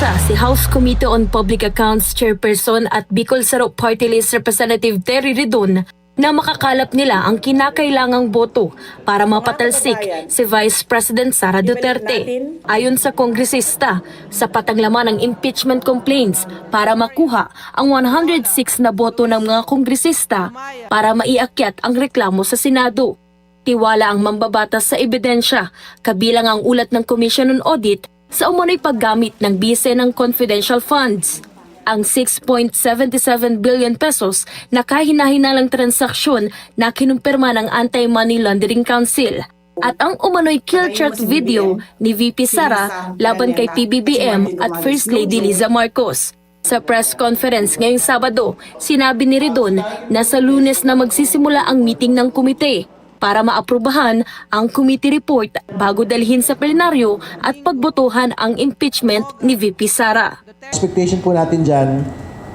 Umasa si House Committee on Public Accounts Chairperson at Bicol Sarok Party List Representative Terry Ridon na makakalap nila ang kinakailangang boto para mapatalsik si Vice President Sara Duterte. Ayon sa kongresista, sapat ang laman ng impeachment complaints para makuha ang 106 na boto ng mga kongresista para maiakyat ang reklamo sa Senado. Tiwala ang mambabatas sa ebidensya, kabilang ang ulat ng Commission on Audit sa umano'y paggamit ng bise ng confidential funds. Ang 6.77 billion pesos na kahinahinalang transaksyon na kinumpirma ng Anti-Money Laundering Council at ang umano'y kill chart video ni VP Sara laban kay PBBM at First Lady Liza Marcos. Sa press conference ngayong Sabado, sinabi ni Ridon na sa Lunes na magsisimula ang meeting ng komite para maaprubahan ang committee report bago dalhin sa plenaryo at pagbotohan ang impeachment ni VP Sara. Expectation po natin dyan,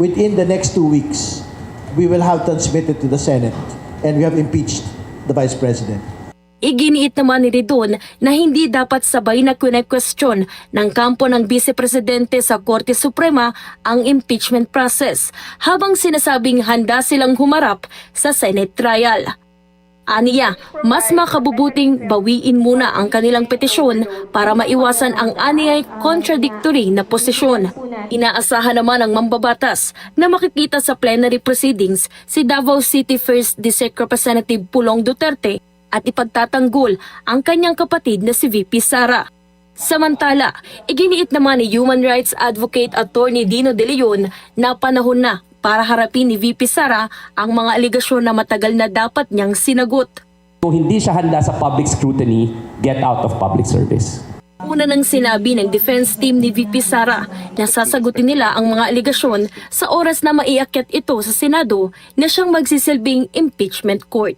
within the next 2 weeks, we will have transmitted to the Senate and we have impeached the Vice President. Iginiit naman ni Ridon na hindi dapat sabay na kune-question ng kampo ng Vice Presidente sa Korte Suprema ang impeachment process habang sinasabing handa silang humarap sa Senate trial. Aniya, mas makabubuting bawiin muna ang kanilang petisyon para maiwasan ang aniyay contradictory na posisyon. Inaasahan naman ng mambabatas na makikita sa plenary proceedings si Davao City 1st District Representative Pulong Duterte at ipagtatanggol ang kanyang kapatid na si VP Sara. Samantala, iginiit naman ni Human Rights Advocate Attorney Dino De Leon na panahon na para harapin ni VP Sara ang mga aligasyon na matagal na dapat niyang sinagot. Kung hindi siya handa sa public scrutiny, get out of public service. Una nang sinabi ng defense team ni VP Sara na sasagutin nila ang mga aligasyon sa oras na maiakyat ito sa Senado na siyang magsisilbing impeachment court.